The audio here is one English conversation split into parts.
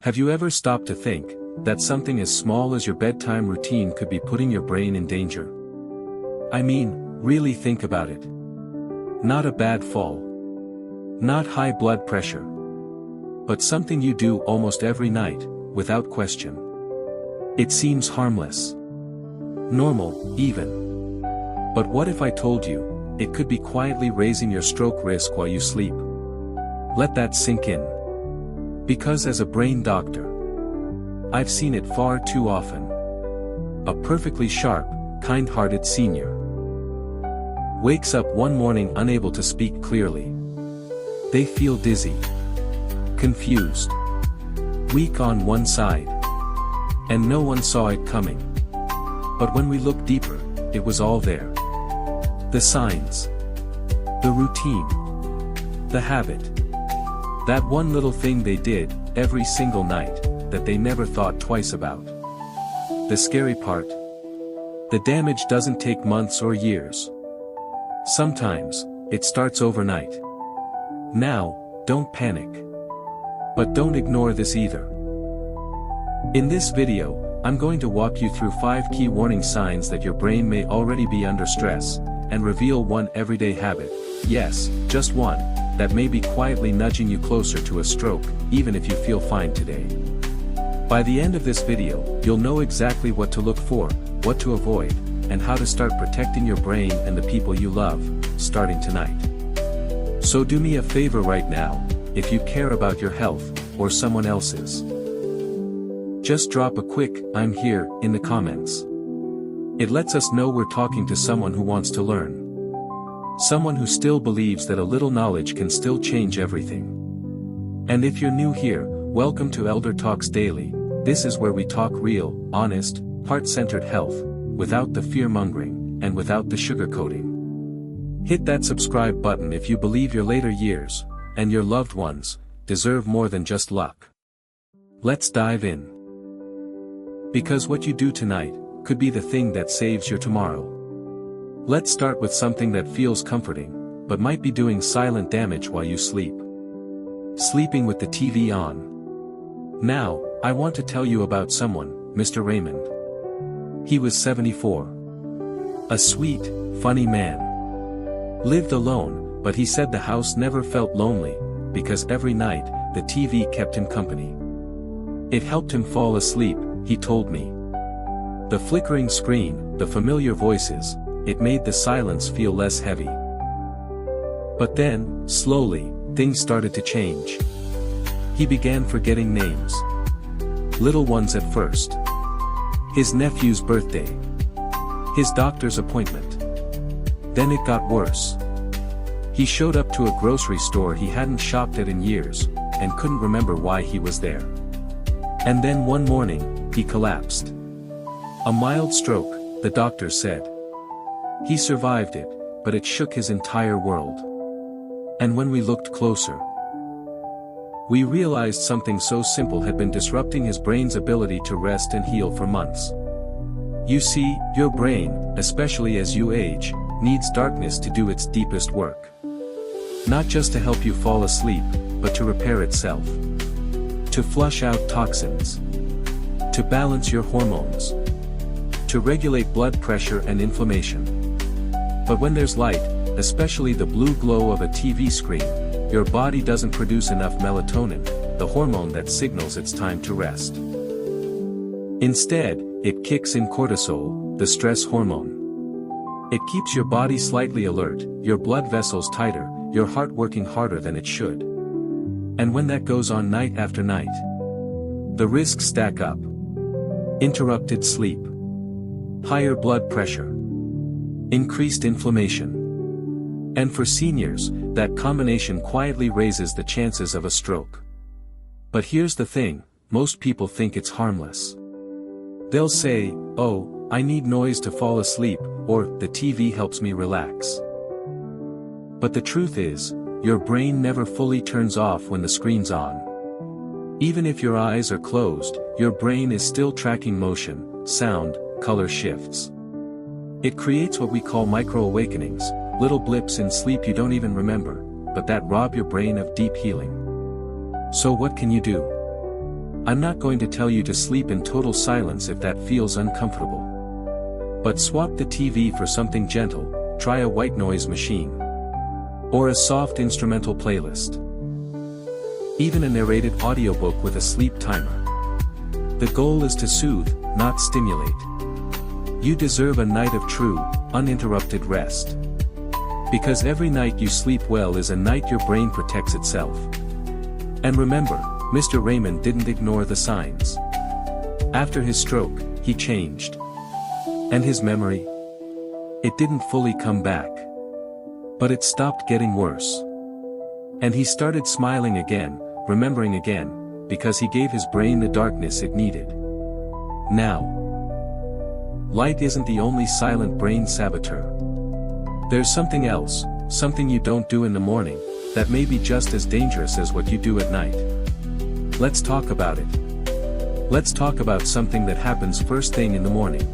Have you ever stopped to think that something as small as your bedtime routine could be putting your brain in danger? I mean, really think about it. Not a bad fall. Not high blood pressure. But something you do almost every night, without question. It seems harmless. Normal, even. But what if I told you, it could be quietly raising your stroke risk while you sleep? Let that sink in. Because as a brain doctor, I've seen it far too often. A perfectly sharp, kind-hearted senior wakes up one morning unable to speak clearly. They feel dizzy, confused, weak on one side. And no one saw it coming. But when we looked deeper, it was all there. The signs. The routine. The habit. That one little thing they did, every single night, that they never thought twice about. The scary part? The damage doesn't take months or years. Sometimes, it starts overnight. Now, don't panic. But don't ignore this either. In this video, I'm going to walk you through 5 key warning signs that your brain may already be under stress, and reveal one everyday habit, yes, just one, that may be quietly nudging you closer to a stroke, even if you feel fine today. By the end of this video, you'll know exactly what to look for, what to avoid, and how to start protecting your brain and the people you love, starting tonight. So do me a favor right now, if you care about your health, or someone else's. Just drop a quick, "I'm here," in the comments. It lets us know we're talking to someone who wants to learn. Someone who still believes that a little knowledge can still change everything. And if you're new here, welcome to Elder Talks Daily. This is where we talk real, honest, heart-centered health, without the fear-mongering, and without the sugarcoating. Hit that subscribe button if you believe your later years, and your loved ones, deserve more than just luck. Let's dive in. Because what you do tonight, could be the thing that saves your tomorrow. Let's start with something that feels comforting, but might be doing silent damage while you sleep. Sleeping with the TV on. Now, I want to tell you about someone, Mr. Raymond. He was 74. A sweet, funny man. Lived alone, but he said the house never felt lonely, because every night, the TV kept him company. It helped him fall asleep, he told me. The flickering screen, the familiar voices, it made the silence feel less heavy. But then, slowly, things started to change. He began forgetting names. Little ones at first. His nephew's birthday. His doctor's appointment. Then it got worse. He showed up to a grocery store he hadn't shopped at in years, and couldn't remember why he was there. And then one morning, he collapsed. A mild stroke, the doctor said. He survived it, but it shook his entire world. And when we looked closer, we realized something so simple had been disrupting his brain's ability to rest and heal for months. You see, your brain, especially as you age, needs darkness to do its deepest work. Not just to help you fall asleep, but to repair itself. To flush out toxins. To balance your hormones. To regulate blood pressure and inflammation. But when there's light, especially the blue glow of a TV screen, your body doesn't produce enough melatonin, the hormone that signals it's time to rest. Instead, it kicks in cortisol, the stress hormone. It keeps your body slightly alert, your blood vessels tighter, your heart working harder than it should. And when that goes on night after night, the risks stack up. Interrupted sleep. Higher blood pressure. Increased inflammation. And for seniors, that combination quietly raises the chances of a stroke. But here's the thing, most people think it's harmless. They'll say, "Oh, I need noise to fall asleep," or "the TV helps me relax." But the truth is, your brain never fully turns off when the screen's on. Even if your eyes are closed, your brain is still tracking motion, sound, color shifts. It creates what we call micro-awakenings, little blips in sleep you don't even remember, but that rob your brain of deep healing. So what can you do? I'm not going to tell you to sleep in total silence if that feels uncomfortable. But swap the TV for something gentle, try a white noise machine. Or a soft instrumental playlist. Even a narrated audiobook with a sleep timer. The goal is to soothe, not stimulate. You deserve a night of true, uninterrupted rest. Because every night you sleep well is a night your brain protects itself. And remember, Mr. Raymond didn't ignore the signs. After his stroke, he changed. And his memory? It didn't fully come back. But it stopped getting worse. And he started smiling again, remembering again, because he gave his brain the darkness it needed. Now, light isn't the only silent brain saboteur. There's something else, something you don't do in the morning, that may be just as dangerous as what you do at night. Let's talk about it. Let's talk about something that happens first thing in the morning.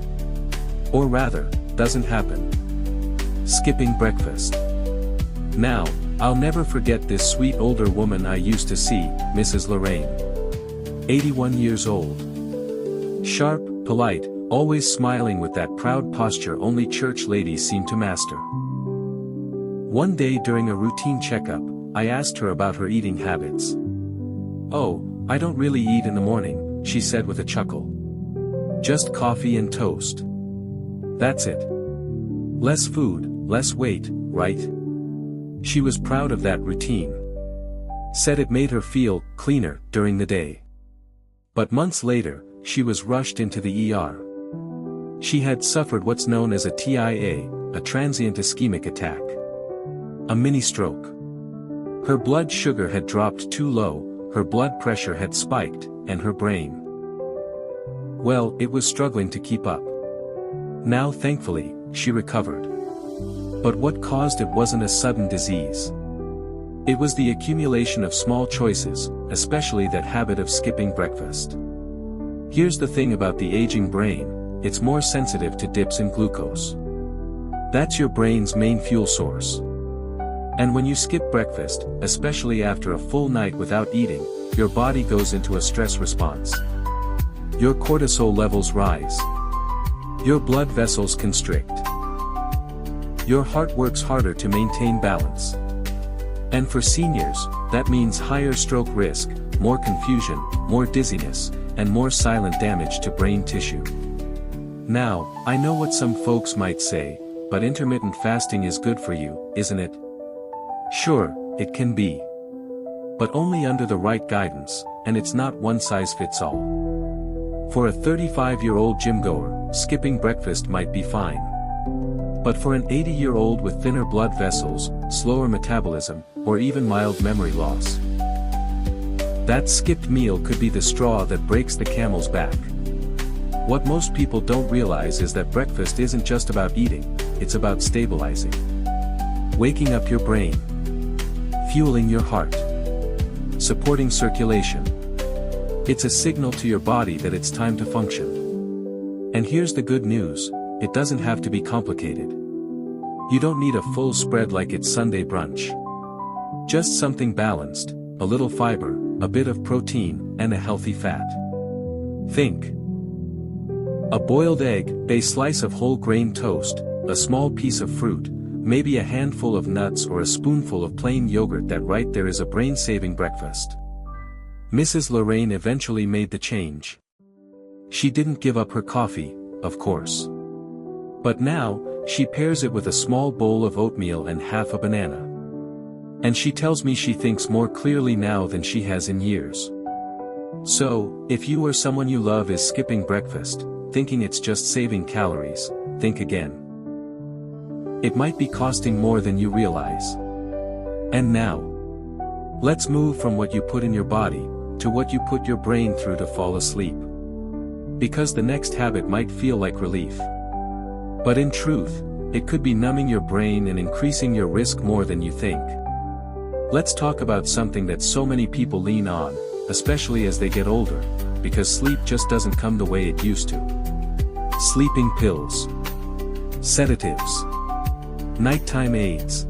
Or rather, doesn't happen. Skipping breakfast. Now, I'll never forget this sweet older woman I used to see, Mrs. Lorraine. 81 years old. Sharp, polite, always smiling with that proud posture only church ladies seem to master. One day during a routine checkup, I asked her about her eating habits. "Oh, I don't really eat in the morning," she said with a chuckle. "Just coffee and toast. That's it. Less food, less weight, right?" She was proud of that routine. Said it made her feel cleaner during the day. But months later, she was rushed into the ER. She had suffered what's known as a TIA, a transient ischemic attack. A mini stroke. Her blood sugar had dropped too low, her blood pressure had spiked, and her brain, well, it was struggling to keep up. Now thankfully, she recovered. But what caused it wasn't a sudden disease. It was the accumulation of small choices, especially that habit of skipping breakfast. Here's the thing about the aging brain, it's more sensitive to dips in glucose. That's your brain's main fuel source. And when you skip breakfast, especially after a full night without eating, your body goes into a stress response. Your cortisol levels rise. Your blood vessels constrict. Your heart works harder to maintain balance. And for seniors, that means higher stroke risk, more confusion, more dizziness, and more silent damage to brain tissue. Now, I know what some folks might say, but intermittent fasting is good for you, isn't it? Sure, it can be. But only under the right guidance, and it's not one size fits all. For a 35-year-old gym-goer, skipping breakfast might be fine. But for an 80-year-old with thinner blood vessels, slower metabolism, or even mild memory loss, that skipped meal could be the straw that breaks the camel's back. What most people don't realize is that breakfast isn't just about eating, it's about stabilizing. Waking up your brain. Fueling your heart. Supporting circulation. It's a signal to your body that it's time to function. And here's the good news, it doesn't have to be complicated. You don't need a full spread like it's Sunday brunch. Just something balanced, a little fiber, a bit of protein, and a healthy fat. Think. A boiled egg, a slice of whole grain toast, a small piece of fruit, maybe a handful of nuts or a spoonful of plain yogurt. That right there is a brain-saving breakfast. Mrs. Lorraine eventually made the change. She didn't give up her coffee, of course. But now, she pairs it with a small bowl of oatmeal and half a banana. And she tells me she thinks more clearly now than she has in years. So, if you or someone you love is skipping breakfast, thinking it's just saving calories, think again. It might be costing more than you realize. And now, let's move from what you put in your body, to what you put your brain through to fall asleep. Because the next habit might feel like relief. But in truth, it could be numbing your brain and increasing your risk more than you think. Let's talk about something that so many people lean on, especially as they get older, because sleep just doesn't come the way it used to. Sleeping pills. Sedatives. Nighttime aids.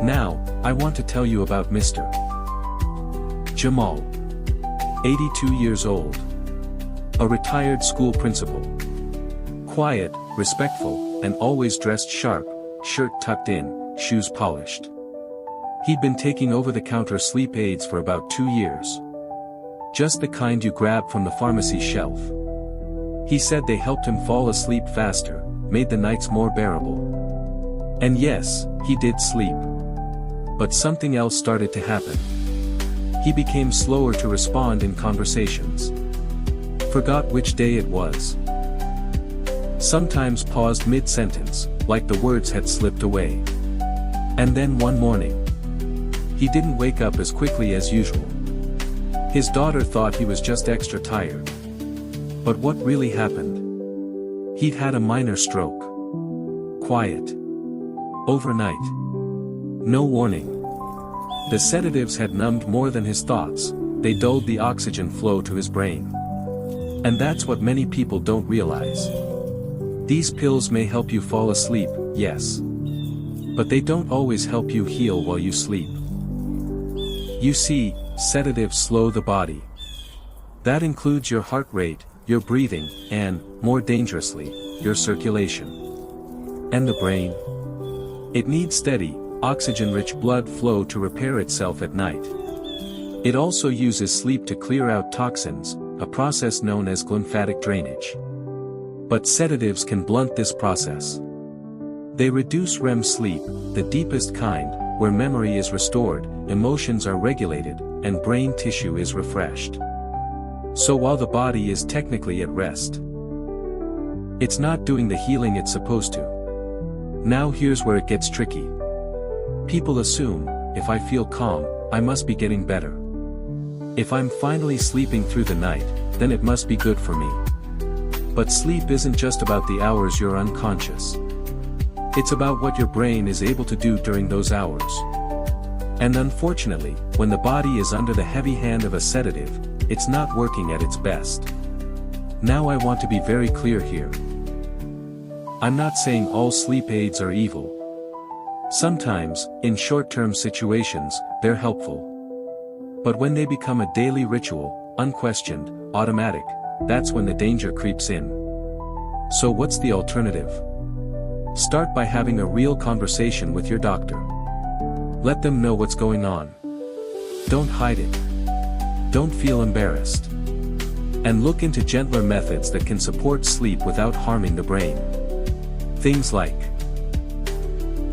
Now, I want to tell you about Mr. Jamal. 82 years old. A retired school principal. Quiet, respectful, and always dressed sharp, shirt tucked in, shoes polished. He'd been taking over-the-counter sleep aids for about 2 years. Just the kind you grab from the pharmacy shelf. He said they helped him fall asleep faster, made the nights more bearable. And yes, he did sleep. But something else started to happen. He became slower to respond in conversations. Forgot which day it was. Sometimes paused mid-sentence, like the words had slipped away. And then one morning, he didn't wake up as quickly as usual. His daughter thought he was just extra tired. But what really happened? He'd had a minor stroke. Quiet. Overnight. No warning. The sedatives had numbed more than his thoughts, they dulled the oxygen flow to his brain. And that's what many people don't realize. These pills may help you fall asleep, yes. But they don't always help you heal while you sleep. You see, sedatives slow the body. That includes your heart rate, your breathing, and, more dangerously, your circulation. And the brain? It needs steady, oxygen-rich blood flow to repair itself at night. It also uses sleep to clear out toxins, a process known as lymphatic drainage. But sedatives can blunt this process. They reduce REM sleep, the deepest kind, where memory is restored, emotions are regulated, and brain tissue is refreshed. So while the body is technically at rest, it's not doing the healing it's supposed to. Now here's where it gets tricky. People assume, if I feel calm, I must be getting better. If I'm finally sleeping through the night, then it must be good for me. But sleep isn't just about the hours you're unconscious. It's about what your brain is able to do during those hours. And unfortunately, when the body is under the heavy hand of a sedative, it's not working at its best. Now I want to be very clear here. I'm not saying all sleep aids are evil. Sometimes, in short-term situations, they're helpful. But when they become a daily ritual, unquestioned, automatic, that's when the danger creeps in. So what's the alternative? Start by having a real conversation with your doctor. Let them know what's going on. Don't hide it. Don't feel embarrassed. And look into gentler methods that can support sleep without harming the brain. Things like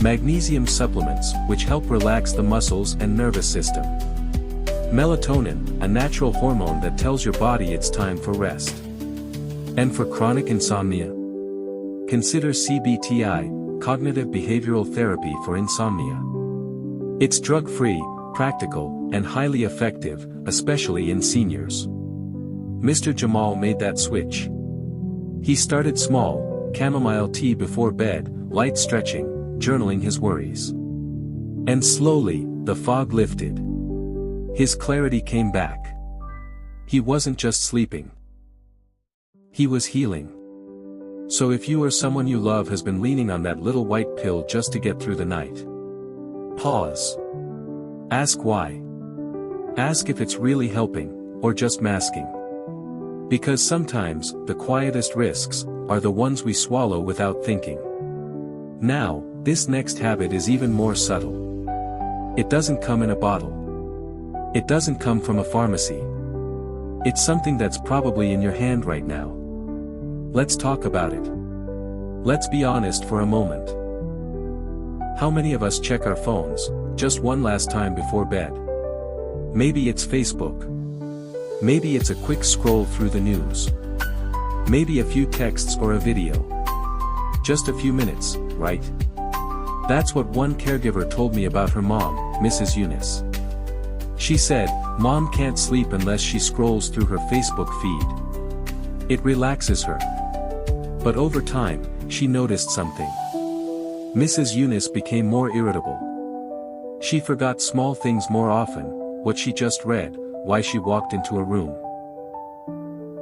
magnesium supplements, which help relax the muscles and nervous system. Melatonin, a natural hormone that tells your body it's time for rest. And for chronic insomnia, consider CBTI, cognitive behavioral therapy for insomnia. It's drug-free, practical, and highly effective, especially in seniors. Mr. Jamal made that switch. He started small, chamomile tea before bed, light stretching, journaling his worries. And slowly, the fog lifted. His clarity came back. He wasn't just sleeping. He was healing. So if you or someone you love has been leaning on that little white pill just to get through the night, pause. Ask why. Ask if it's really helping, or just masking. Because sometimes, the quietest risks, are the ones we swallow without thinking. Now, this next habit is even more subtle. It doesn't come in a bottle. It doesn't come from a pharmacy. It's something that's probably in your hand right now. Let's talk about it. Let's be honest for a moment. How many of us check our phones, just one last time before bed? Maybe it's Facebook. Maybe it's a quick scroll through the news. Maybe a few texts or a video. Just a few minutes, right? That's what one caregiver told me about her mom, Mrs. Eunice. She said, Mom can't sleep unless she scrolls through her Facebook feed. It relaxes her. But over time, she noticed something. Mrs. Eunice became more irritable. She forgot small things more often, what she just read, why she walked into a room.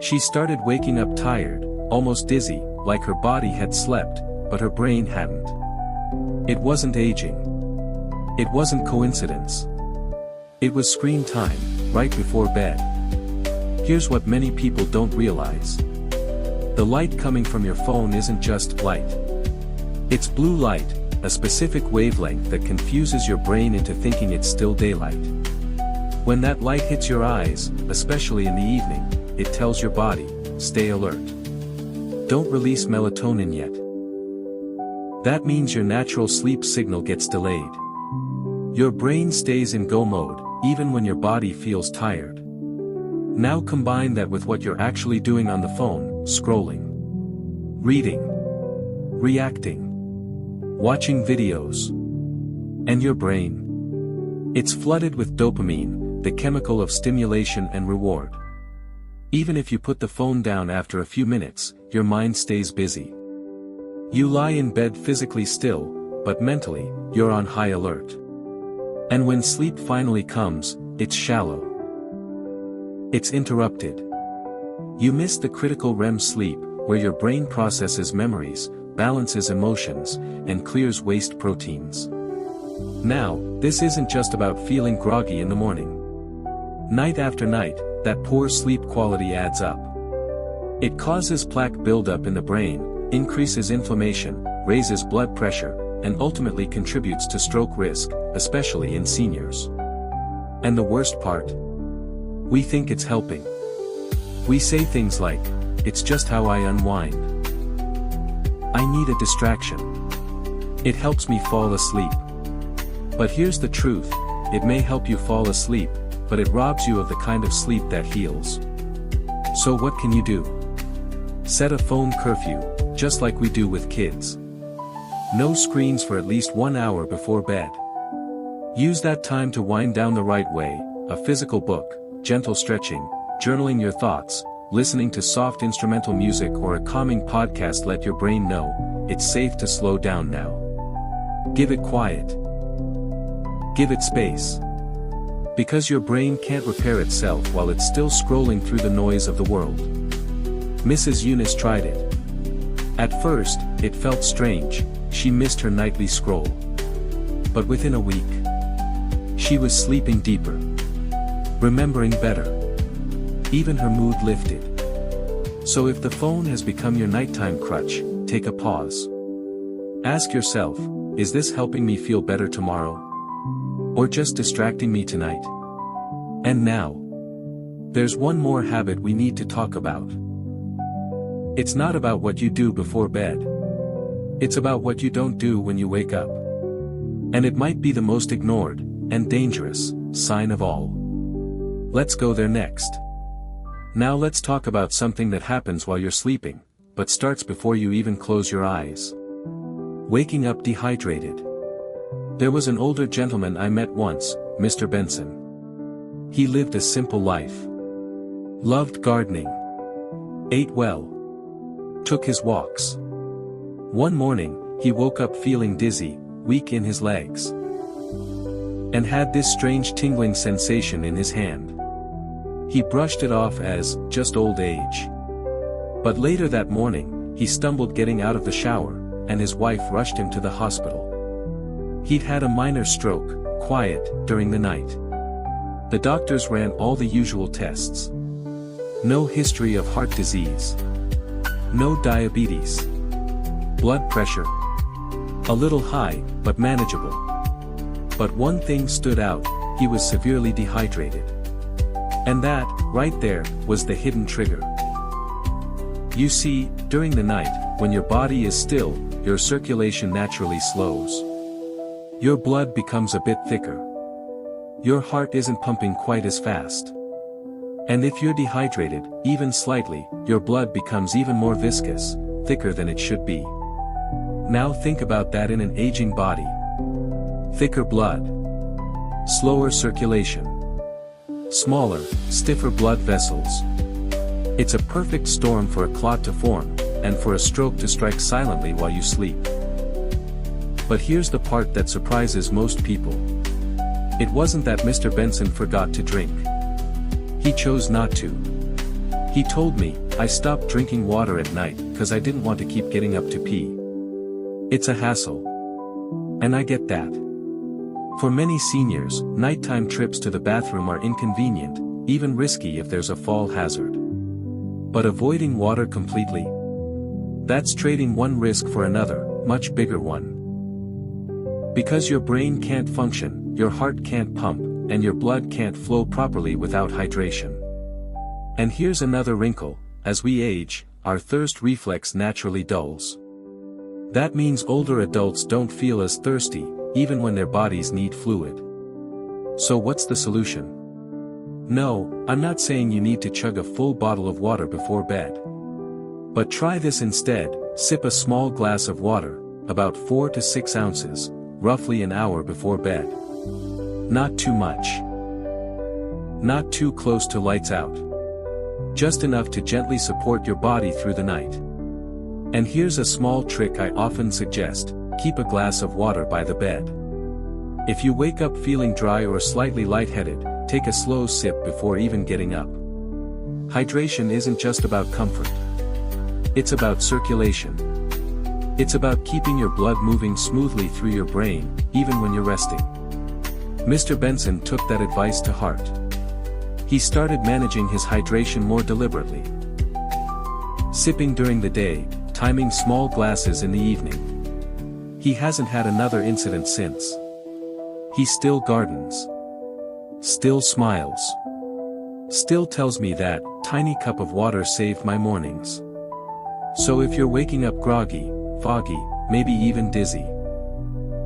She started waking up tired, almost dizzy, like her body had slept, but her brain hadn't. It wasn't aging. It wasn't coincidence. It was screen time, right before bed. Here's what many people don't realize. The light coming from your phone isn't just light. It's blue light, a specific wavelength that confuses your brain into thinking it's still daylight. When that light hits your eyes, especially in the evening, it tells your body, stay alert. Don't release melatonin yet. That means your natural sleep signal gets delayed. Your brain stays in go mode, even when your body feels tired. Now combine that with what you're actually doing on the phone, scrolling, reading, reacting, watching videos. And your brain? It's flooded with dopamine, the chemical of stimulation and reward. Even if you put the phone down after a few minutes, your mind stays busy. You lie in bed physically still, but mentally, you're on high alert. And when sleep finally comes, it's shallow. It's interrupted. You miss the critical REM sleep, where your brain processes memories, balances emotions, and clears waste proteins. Now, this isn't just about feeling groggy in the morning. Night after night, that poor sleep quality adds up. It causes plaque buildup in the brain, increases inflammation, raises blood pressure, and ultimately contributes to stroke risk, especially in seniors. And the worst part? We think it's helping. We say things like, it's just how I unwind. I need a distraction. It helps me fall asleep. But here's the truth, it may help you fall asleep, but it robs you of the kind of sleep that heals. So what can you do? Set a phone curfew, just like we do with kids. No screens for at least 1 hour before bed. Use that time to wind down the right way, a physical book, gentle stretching, journaling your thoughts, listening to soft instrumental music or a calming podcast. Let your brain know, it's safe to slow down now. Give it quiet. Give it space. Because your brain can't repair itself while it's still scrolling through the noise of the world. Mrs. Eunice tried it. At first, it felt strange, she missed her nightly scroll. But within a week, she was sleeping deeper. Remembering better. Even her mood lifted. So if the phone has become your nighttime crutch, take a pause. Ask yourself, is this helping me feel better tomorrow? Or just distracting me tonight? And now, there's one more habit we need to talk about. It's not about what you do before bed. It's about what you don't do when you wake up. And it might be the most ignored, and dangerous, sign of all. Let's go there next. Now let's talk about something that happens while you're sleeping, but starts before you even close your eyes. Waking up dehydrated. There was an older gentleman I met once, Mr. Benson. He lived a simple life. Loved gardening. Ate well. Took his walks. One morning, he woke up feeling dizzy, weak in his legs. And had this strange tingling sensation in his hand. He brushed it off as, just old age. But later that morning, he stumbled getting out of the shower, and his wife rushed him to the hospital. He'd had a minor stroke, quiet, during the night. The doctors ran all the usual tests. No history of heart disease. No diabetes. Blood pressure. A little high, but manageable. But one thing stood out, he was severely dehydrated. And that, right there, was the hidden trigger. You see, during the night, when your body is still, your circulation naturally slows. Your blood becomes a bit thicker. Your heart isn't pumping quite as fast. And if you're dehydrated, even slightly, your blood becomes even more viscous, thicker than it should be. Now think about that in an aging body. Thicker blood. Slower circulation. Smaller, stiffer blood vessels. It's a perfect storm for a clot to form, and for a stroke to strike silently while you sleep. But here's the part that surprises most people. It wasn't that Mr. Benson forgot to drink. He chose not to. He told me, I stopped drinking water at night because I didn't want to keep getting up to pee. It's a hassle. And I get that. For many seniors, nighttime trips to the bathroom are inconvenient, even risky if there's a fall hazard. But avoiding water completely? That's trading one risk for another, much bigger one. Because your brain can't function, your heart can't pump, and your blood can't flow properly without hydration. And here's another wrinkle: as we age, our thirst reflex naturally dulls. That means older adults don't feel as thirsty, even when their bodies need fluid. So what's the solution? No, I'm not saying you need to chug a full bottle of water before bed. But try this instead: sip a small glass of water, about 4 to 6 ounces, roughly an hour before bed. Not too much. Not too close to lights out. Just enough to gently support your body through the night. And here's a small trick I often suggest: keep a glass of water by the bed. If you wake up feeling dry or slightly lightheaded, take a slow sip before even getting up. Hydration isn't just about comfort. It's about circulation. It's about keeping your blood moving smoothly through your brain, even when you're resting. Mr. Benson took that advice to heart. He started managing his hydration more deliberately. Sipping during the day, timing small glasses in the evening. He hasn't had another incident since. He still gardens. Still smiles. Still tells me that tiny cup of water saved my mornings. So if you're waking up groggy, foggy, maybe even dizzy,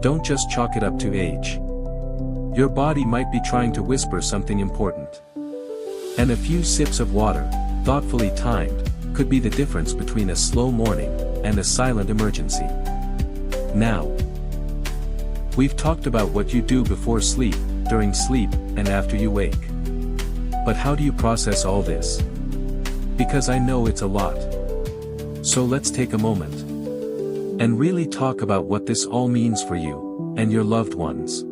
don't just chalk it up to age. Your body might be trying to whisper something important. And a few sips of water, thoughtfully timed, could be the difference between a slow morning and a silent emergency. Now, we've talked about what you do before sleep, during sleep, and after you wake. But how do you process all this? Because I know it's a lot. So let's take a moment and really talk about what this all means for you and your loved ones.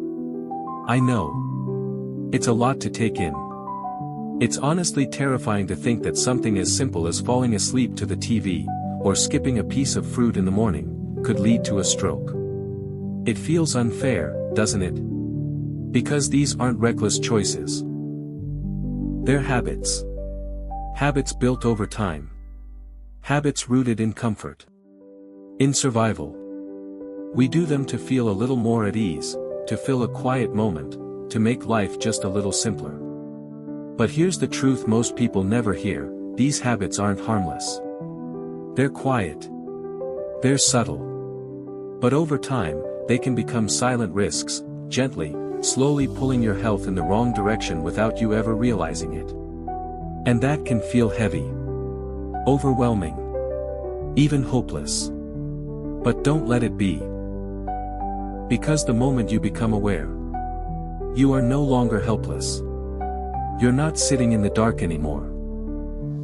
I know it's a lot to take in. It's honestly terrifying to think that something as simple as falling asleep to the TV, or skipping a piece of fruit in the morning, could lead to a stroke. It feels unfair, doesn't it? Because these aren't reckless choices. They're habits. Habits built over time. Habits rooted in comfort. In survival. We do them to feel a little more at ease, to fill a quiet moment, to make life just a little simpler. But here's the truth most people never hear: these habits aren't harmless. They're quiet. They're subtle. But over time, they can become silent risks, gently, slowly pulling your health in the wrong direction without you ever realizing it. And that can feel heavy. Overwhelming. Even hopeless. But don't let it be. Because the moment you become aware, you are no longer helpless. You're not sitting in the dark anymore.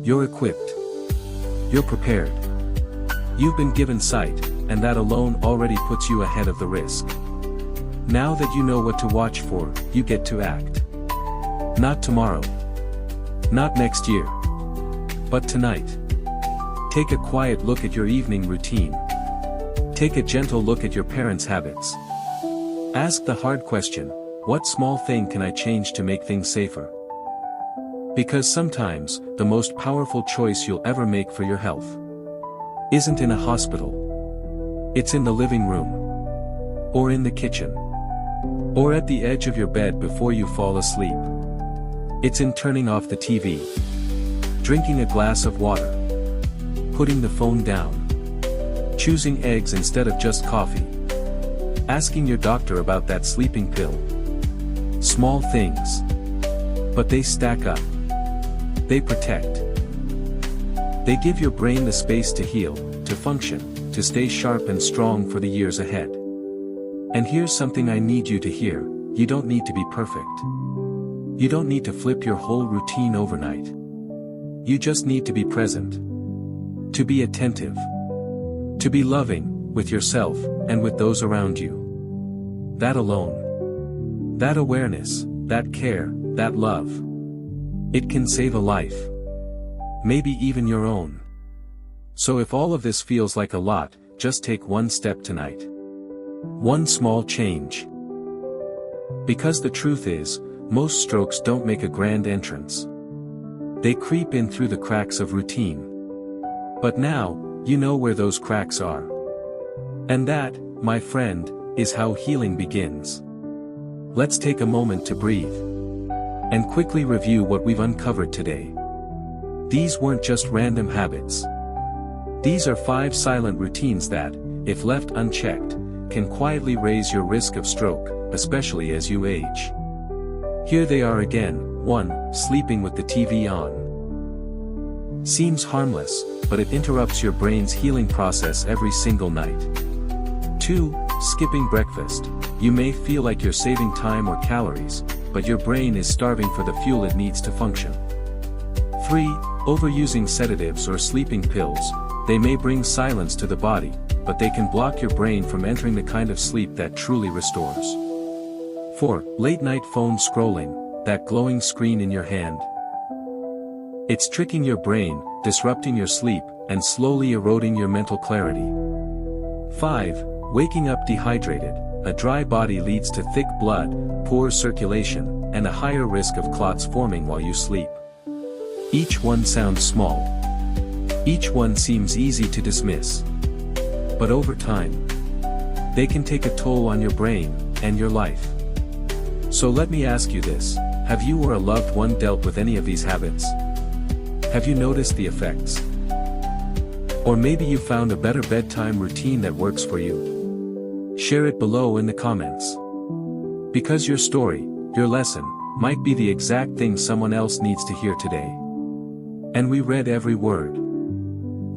You're equipped. You're prepared. You've been given sight, and that alone already puts you ahead of the risk. Now that you know what to watch for, you get to act. Not tomorrow. Not next year. But tonight. Take a quiet look at your evening routine. Take a gentle look at your parents' habits. Ask the hard question: what small thing can I change to make things safer? Because sometimes, the most powerful choice you'll ever make for your health isn't in a hospital. It's in the living room. Or in the kitchen. Or at the edge of your bed before you fall asleep. It's in turning off the TV. Drinking a glass of water. Putting the phone down. Choosing eggs instead of just coffee. Asking your doctor about that sleeping pill. Small things. But they stack up. They protect. They give your brain the space to heal, to function, to stay sharp and strong for the years ahead. And here's something I need you to hear: you don't need to be perfect. You don't need to flip your whole routine overnight. You just need to be present. To be attentive. To be loving, with yourself, and with those around you. That alone. That awareness, that care, that love. It can save a life. Maybe even your own. So if all of this feels like a lot, just take one step tonight. One small change. Because the truth is, most strokes don't make a grand entrance. They creep in through the cracks of routine. But now, you know where those cracks are. And that, my friend, is how healing begins. Let's take a moment to breathe. And quickly review what we've uncovered today. These weren't just random habits. These are 5 silent routines that, if left unchecked, can quietly raise your risk of stroke, especially as you age. Here they are again. 1. Sleeping with the TV on. Seems harmless, but it interrupts your brain's healing process every single night. 2. Skipping breakfast. You may feel like you're saving time or calories, but your brain is starving for the fuel it needs to function. 3. Overusing sedatives or sleeping pills. They may bring silence to the body, but they can block your brain from entering the kind of sleep that truly restores. 4. Late night phone scrolling, that glowing screen in your hand. It's tricking your brain, disrupting your sleep, and slowly eroding your mental clarity. 5. Waking up dehydrated. A dry body leads to thick blood, poor circulation, and a higher risk of clots forming while you sleep. Each one sounds small. Each one seems easy to dismiss. But over time, they can take a toll on your brain and your life. So let me ask you this: have you or a loved one dealt with any of these habits? Have you noticed the effects? Or maybe you found a better bedtime routine that works for you? Share it below in the comments. Because your story, your lesson, might be the exact thing someone else needs to hear today. And we read every word.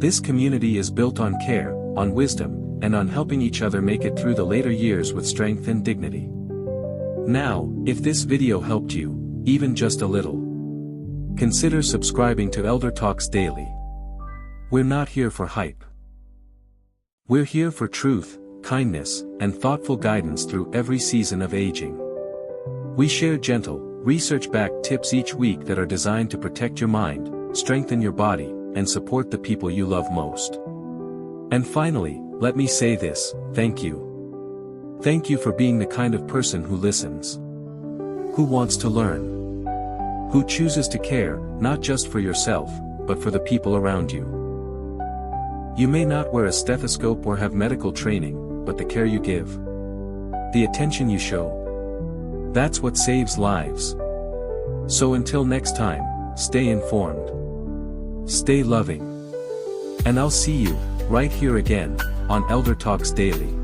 This community is built on care, on wisdom, and on helping each other make it through the later years with strength and dignity. Now, if this video helped you, even just a little, consider subscribing to Elder Talks Daily. We're not here for hype. We're here for truth, kindness, and thoughtful guidance through every season of aging. We share gentle, research-backed tips each week that are designed to protect your mind, strengthen your body, and support the people you love most. And finally, let me say this: thank you. Thank you for being the kind of person who listens, who wants to learn, who chooses to care, not just for yourself, but for the people around you. You may not wear a stethoscope or have medical training, but the care you give, the attention you show, that's what saves lives. So until next time, stay informed, stay loving, and I'll see you, right here again, on Elder Talks Daily.